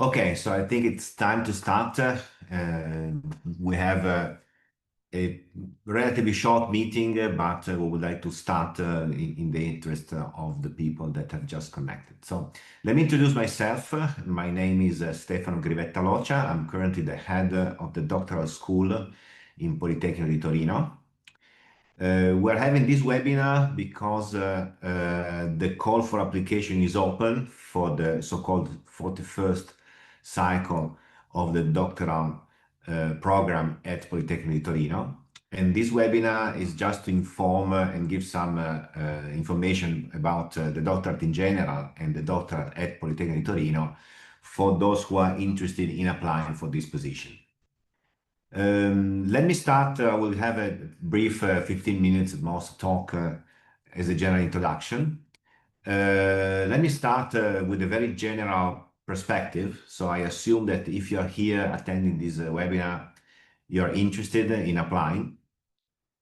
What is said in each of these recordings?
Okay, so I think it's time to start. We have a relatively short meeting, but we would like to start in the interest of the people that have just connected. So let me introduce myself. My name is Stefano Grivet Talocia. I'm currently the head of the doctoral school in Politecnico di Torino. We're having this webinar because the call for application is open for the so-called 41st cycle of the doctoral program at Politecnico di Torino. And this webinar is just to inform and give some information about the doctorate in general and the doctorate at Politecnico di Torino for those who are interested in applying for this position. Let me start. I will have a brief 15 minutes at most talk as a general introduction. Let me start with a very general perspective. So I assume that if you're here attending this webinar, you're interested in applying,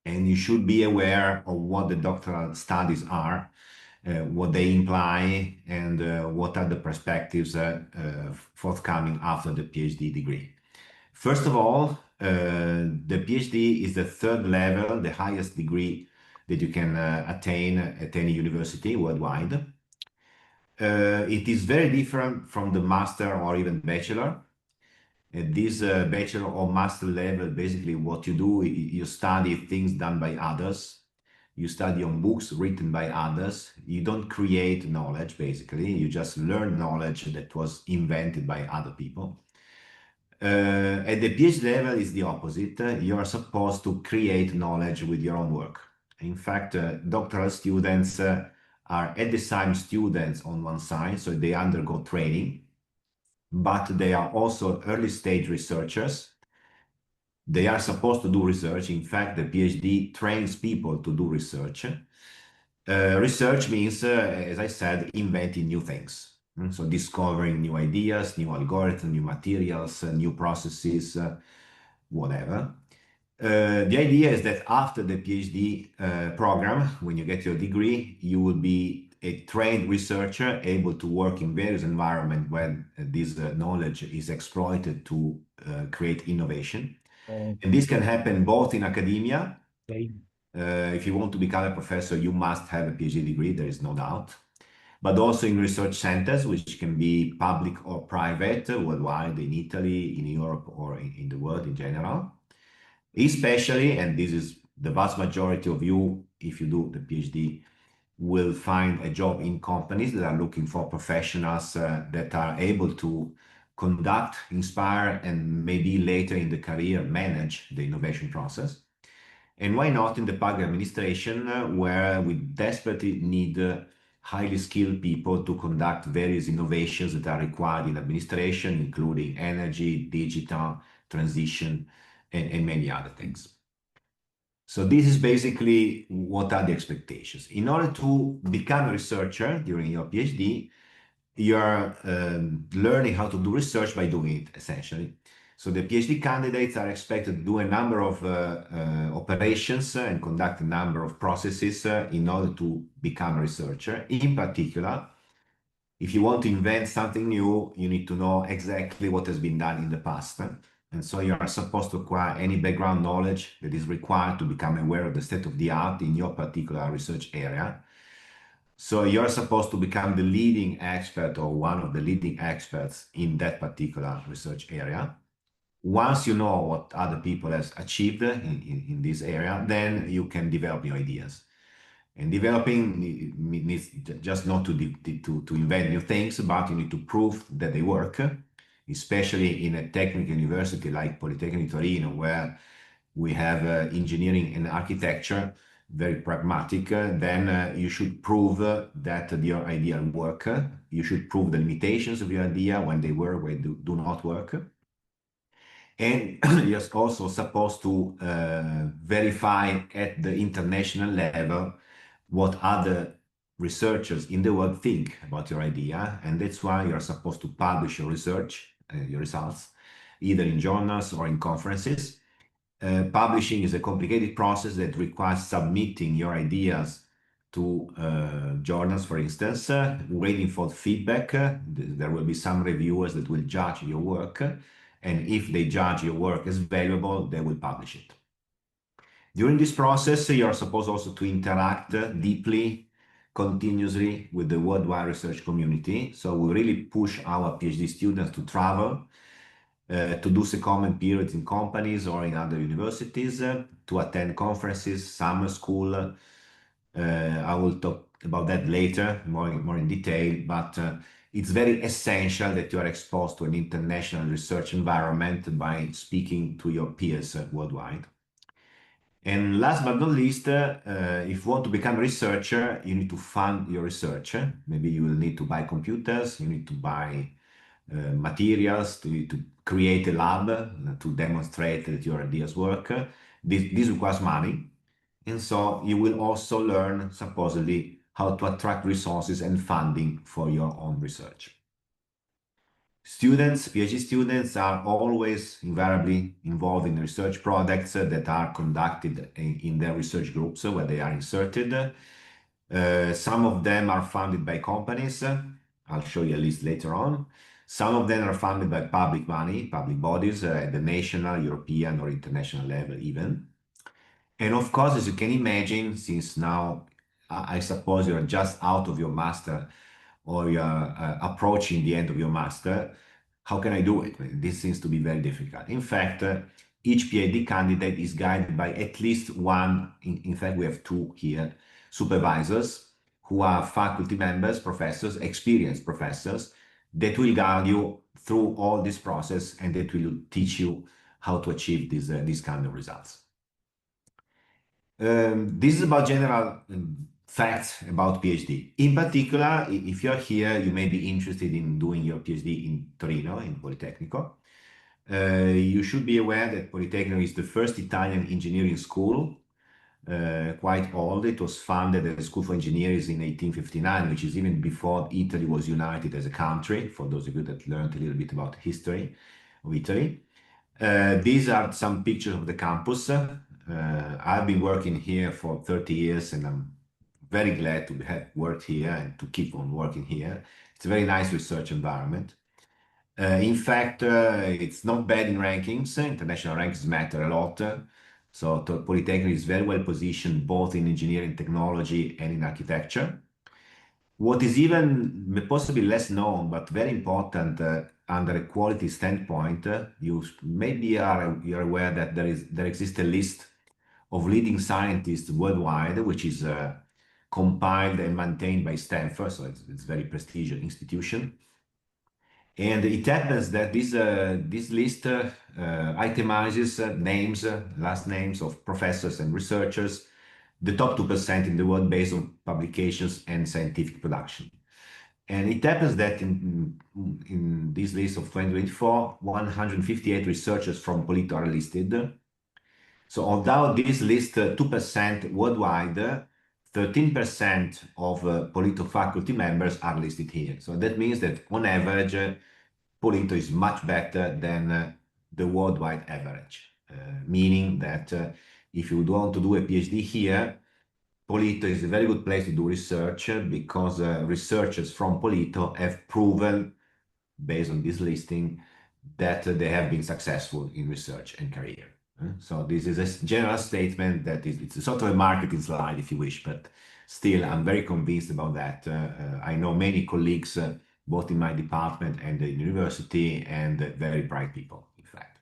and you should be aware of what the doctoral studies are, what they imply, and what are the perspectives forthcoming after the PhD degree. First of all, the PhD is the third level, the highest degree that you can attain at any university worldwide. It is very different from the master or even bachelor. At this bachelor or master level, basically what you do, you study things done by others. You study on books written by others. You don't create knowledge, basically. You just learn knowledge that was invented by other people. At the PhD level is the opposite. You are supposed to create knowledge with your own work. In fact, doctoral students are at the same students on one side, so they undergo training, but they are also early stage researchers. They are supposed to do research. In fact, the PhD trains people to do research. Research means, as I said, inventing new things. So discovering new ideas, new algorithms, new materials, new processes, whatever. The idea is that after the PhD program, when you get your degree, you will be a trained researcher able to work in various environments when this knowledge is exploited to create innovation. And this can happen both in academia. If you want to become a professor, you must have a PhD degree, there is no doubt. But also in research centers, which can be public or private, worldwide, in Italy, in Europe, or in the world in general. Especially, and this is the vast majority of you, if you do the PhD, will find a job in companies that are looking for professionals that are able to conduct, inspire, and maybe later in the career manage the innovation process. And why not in the public administration, where we desperately need highly skilled people to conduct various innovations that are required in administration, including energy, digital, transition, and many other things. So this is basically what are the expectations. In order to become a researcher during your PhD, you're learning how to do research by doing it, essentially. So the PhD candidates are expected to do a number of operations and conduct a number of processes in order to become a researcher. In particular, if you want to invent something new, you need to know exactly what has been done in the past. And so you are supposed to acquire any background knowledge that is required to become aware of the state of the art in your particular research area. So you're supposed to become the leading expert or one of the leading experts in that particular research area. Once you know what other people have achieved in this area, then you can develop new ideas. And developing needs just not to invent new things, but you need to prove that they work, especially in a technical university like Politecnico di Torino, where we have engineering and architecture, very pragmatic. Then you should prove that your idea work. You should prove the limitations of your idea when they work, when they do not work. And you're also supposed to verify at the international level what other researchers in the world think about your idea. And that's why you're supposed to publish your research, your results, either in journals or in conferences. Publishing is a complicated process that requires submitting your ideas to journals, for instance, waiting for feedback. There will be some reviewers that will judge your work, and if they judge your work as valuable, they will publish it. During this process, you are supposed also to interact deeply, continuously with the worldwide research community. So we really push our PhD students to travel, to do secondment periods in companies or in other universities, to attend conferences, summer school. I will talk about that later, more in detail, but it's very essential that you are exposed to an international research environment by speaking to your peers worldwide. And last but not least, if you want to become a researcher, you need to fund your research. Maybe you will need to buy computers, you need to buy materials to create a lab to demonstrate that your ideas work. This requires money. And so you will also learn, supposedly, how to attract resources and funding for your own research. Students, PhD students are always invariably involved in research projects that are conducted in their research groups where they are inserted. Some of them are funded by companies. I'll show you a list later on. Some of them are funded by public money, public bodies at the national, European, or international level even. And of course, as you can imagine, since now I suppose you're just out of your master or you're approaching the end of your master, how can I do it? This seems to be very difficult. In fact, each PhD candidate is guided by at least one, in fact, we have two here, supervisors who are faculty members, professors, experienced professors that will guide you through all this process and that will teach you how to achieve these kind of results. This is about general facts about PhD. In particular, if you're here, you may be interested in doing your PhD in Torino, in Politecnico. You should be aware that Politecnico is the first Italian engineering school, quite old. It was founded as a school for engineers in 1859, which is even before Italy was united as a country, for those of you that learned a little bit about the history of Italy. These are some pictures of the campus. I've been working here for 30 years and I'm very glad to have worked here and to keep on working here. It's a very nice research environment. In fact, it's not bad in rankings. International rankings matter a lot. So Polytechnic is very well positioned both in engineering technology and in architecture. What is even possibly less known, but very important under a quality standpoint, you maybe you're aware that there exists a list of leading scientists worldwide, which is compiled and maintained by Stanford, so it's a very prestigious institution. And it happens that this list itemizes names, last names of professors and researchers, the top 2% in the world based on publications and scientific production. And it happens that in this list of 2024, 158 researchers from Polito are listed. So although this list 2% worldwide, 13% of Polito faculty members are listed here. So that means that on average, Polito is much better than the worldwide average, meaning that if you want to do a PhD here, Polito is a very good place to do research because researchers from Polito have proven, based on this listing, that they have been successful in research and career. So this is a general statement that it's a sort of a marketing slide, if you wish, but still, I'm very convinced about that. I know many colleagues, both in my department and the university, and very bright people, in fact.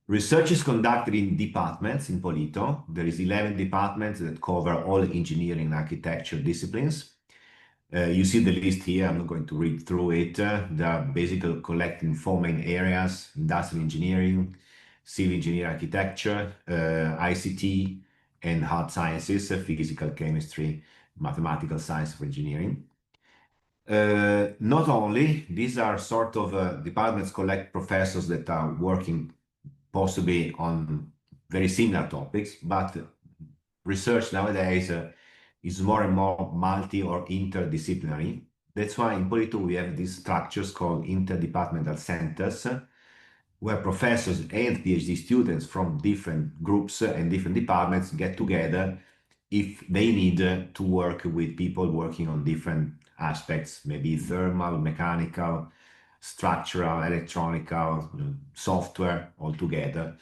Research is conducted in departments in Polito. There is 11 departments that cover all engineering and architecture disciplines. You see the list here. I'm not going to read through it. They are basically collecting four main areas: industrial engineering, civil engineering architecture, ICT, and hard sciences, physical, chemistry, mathematical science for engineering. Not only, these are sort of departments collect professors that are working possibly on very similar topics, but research nowadays is more and more multi or interdisciplinary. That's why in Polito we have these structures called interdepartmental centers, where professors and PhD students from different groups and different departments get together if they need to work with people working on different aspects, maybe thermal, mechanical, structural, electronical, software altogether.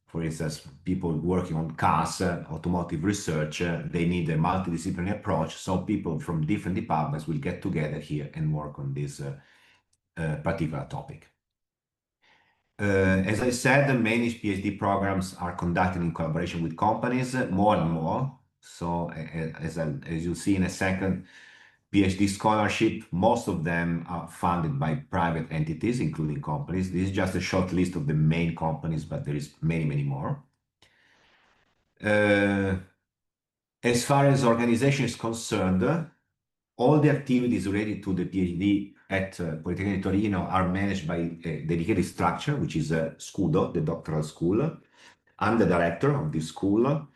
For instance, people working on cars, automotive research, they need a multidisciplinary approach. So people from different departments will get together here and work on this particular topic. As I said, many PhD programs are conducted in collaboration with companies, more and more. So as you'll see in a second, PhD scholarship, most of them are funded by private entities, including companies. This is just a short list of the main companies, but there is many, many more. As far as organization is concerned, all the activities related to the PhD at Politecnico di Torino are managed by a dedicated structure, which is Scudo, the doctoral school. I'm the director of this school.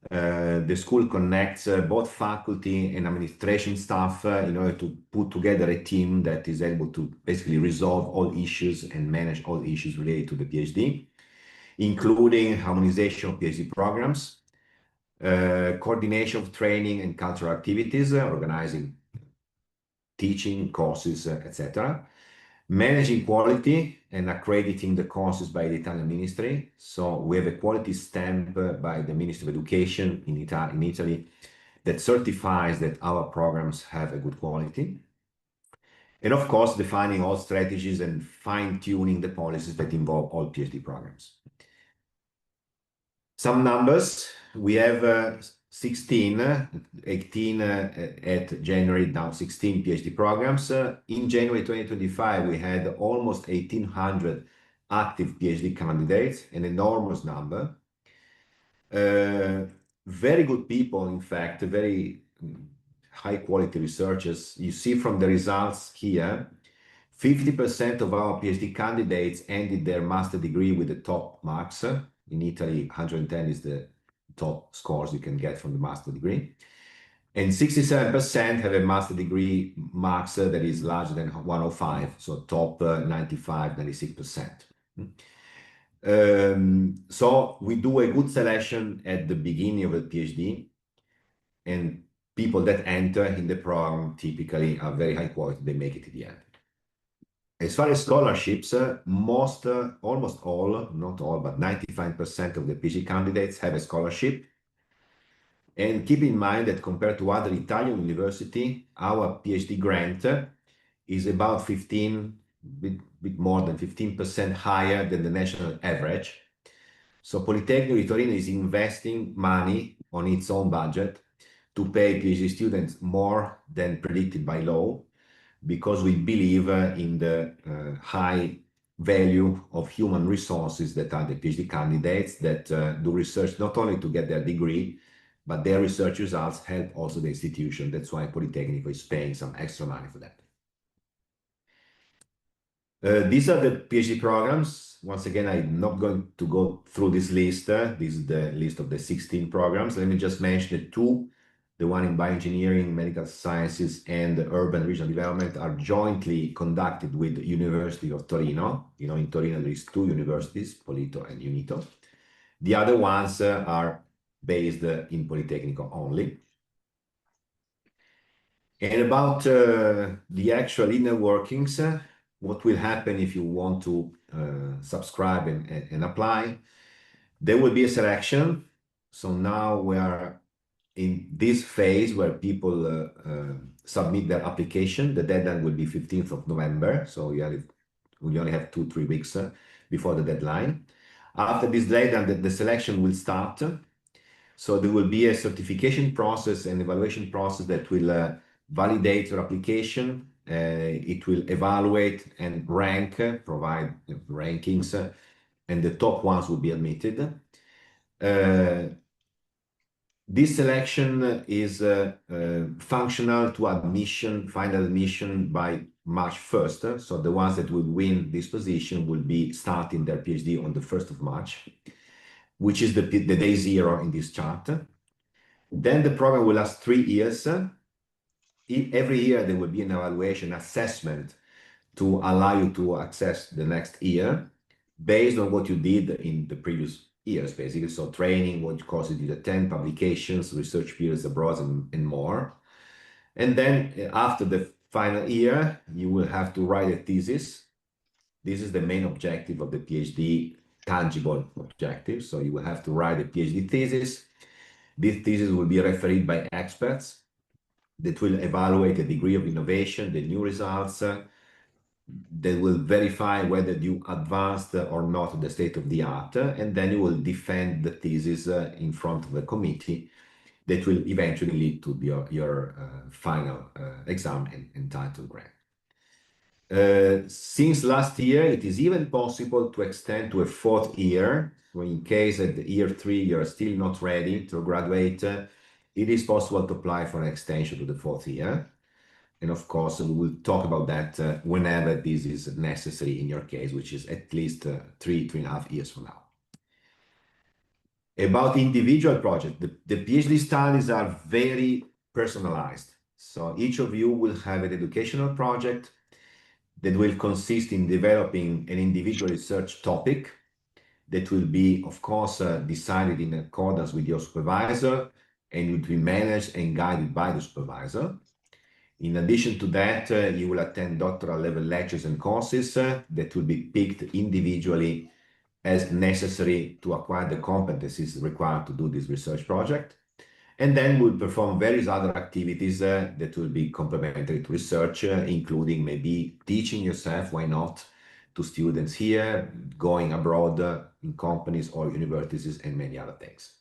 The school connects both faculty and administration staff in order to put together a team that is able to basically resolve all issues and manage all issues related to the PhD, including harmonization of PhD programs, coordination of training and cultural activities, organizing teaching courses, etc. Managing quality and accrediting the courses by the Italian ministry. So we have a quality stamp by the Ministry of Education in Italy that certifies that our programs have a good quality. And of course, defining all strategies and fine-tuning the policies that involve all PhD programs. Some numbers, we have 16, 18 at January, now 16 PhD programs. In January 2025, we had almost 1,800 active PhD candidates, an enormous number. Very good people, in fact, very high quality researchers. You see from the results here, 50% of our PhD candidates ended their master degree with the top marks. In Italy, 110 is the top scores you can get from the master degree. And 67% have a master degree marks that is larger than 105, so top 95, 96%. So we do a good selection at the beginning of a PhD, and people that enter in the program typically are very high quality, they make it to the end. As far as scholarships, almost all, not all, but 95% of the PhD candidates have a scholarship. And keep in mind that compared to other Italian university, our PhD grant is about bit more than 15% higher than the national average. So Politecnico di Torino is investing money on its own budget to pay PhD students more than predicted by law, because we believe in the high value of human resources that are the PhD candidates that do research not only to get their degree, but their research results help also the institution. That's why Politecnico is paying some extra money for that. These are the PhD programs. Once again, I'm not going to go through this list. This is the list of the 16 programs. Let me just mention the two. The one in bioengineering, medical sciences, and urban regional development are jointly conducted with the University of Torino. You know, in Torino, there is two universities, Polito and Unito. The other ones are based in Politecnico only. And about the actual inner workings, what will happen if you want to subscribe and apply? There will be a selection. So now we are in this phase where people submit their application. The deadline will be 15th of November. So we only have 2-3 weeks before the deadline. After this deadline, the selection will start. So there will be a certification process and evaluation process that will validate your application. It will evaluate and rank, provide rankings, and the top ones will be admitted. This selection is functional to admission, final admission by March 1st. So the ones that will win this position will be starting their PhD on the 1st of March, which is the day zero in this chart. Then the program will last 3 years. Every year there will be an evaluation assessment to allow you to access the next year based on what you did in the previous years, basically. So training, what courses you attend, publications, research periods abroad, and more. And then after the final year, you will have to write a thesis. This is the main objective of the PhD, tangible objective. So you will have to write a PhD thesis. This thesis will be refereed by experts that will evaluate the degree of innovation, the new results, they will verify whether you advanced or not the state of the art, and then you will defend the thesis in front of the committee that will eventually lead to your final exam and title grant. Since last year, it is even possible to extend to a fourth year. So in case at year 3 you're still not ready to graduate, it is possible to apply for an extension to the fourth year. And of course, we will talk about that whenever this is necessary in your case, which is at least 3.5 years from now. About individual project, the PhD studies are very personalized. So each of you will have an educational project that will consist in developing an individual research topic that will be, of course, decided in accordance with your supervisor, and will be managed and guided by the supervisor. In addition to that, you will attend doctoral level lectures and courses that will be picked individually as necessary to acquire the competencies required to do this research project. And then we'll perform various other activities that will be complementary to research, including maybe teaching yourself, why not, to students here, going abroad in companies or universities, and many other things.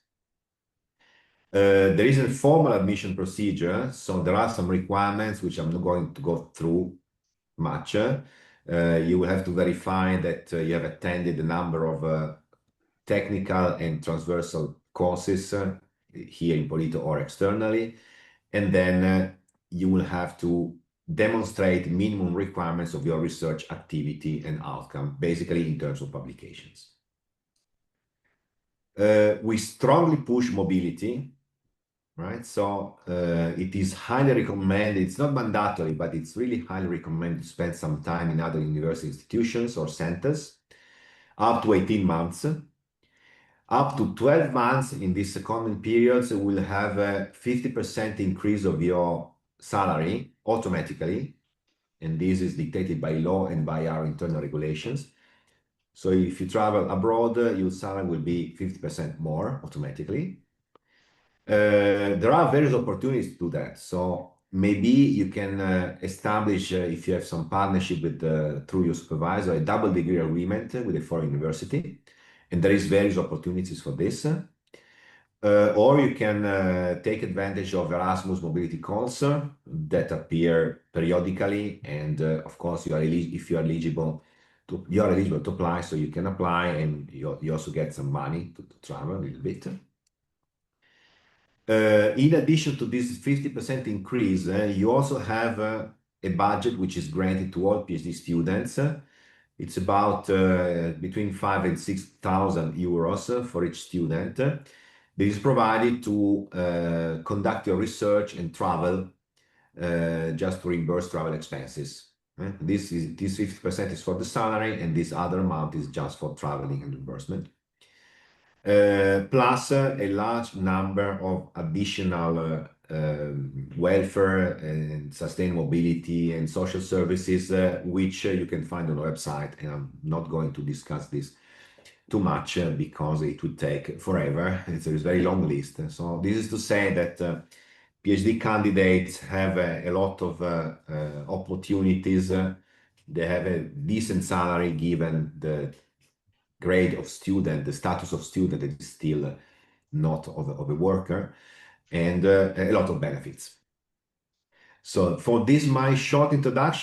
There is a formal admission procedure, so there are some requirements which I'm not going to go through much. You will have to verify that you have attended a number of technical and transversal courses here in Polito or externally, and then you will have to demonstrate minimum requirements of your research activity and outcome, basically in terms of publications. We strongly push mobility. Right, so it is highly recommended, it's not mandatory, but it's really highly recommended to spend some time in other university institutions or centers, up to 18 months. Up to 12 months in these secondment periods will have a 50% increase of your salary automatically, and this is dictated by law and by our internal regulations. So if you travel abroad, your salary will be 50% more automatically. There are various opportunities to do that. So maybe you can establish, if you have some partnership with through your supervisor, a double degree agreement with a foreign university, and there is various opportunities for this. Or you can take advantage of Erasmus mobility calls that appear periodically, and of course, if you are eligible to apply, so you can apply, and you also get some money to travel a little bit. In addition to this 50% increase, you also have a budget which is granted to all PhD students. It's about between 5,000 and 6,000 euros for each student. This is provided to conduct your research and travel, just to reimburse travel expenses. This 50% is for the salary, and this other amount is just for traveling and reimbursement. Plus a large number of additional welfare and sustainable mobility and social services, which you can find on the website. And I'm not going to discuss this too much because it would take forever. It's a very long list. So this is to say that PhD candidates have a lot of opportunities. They have a decent salary given the grade of student, the status of student that is still not of a worker, and a lot of benefits. So for this, my short introduction,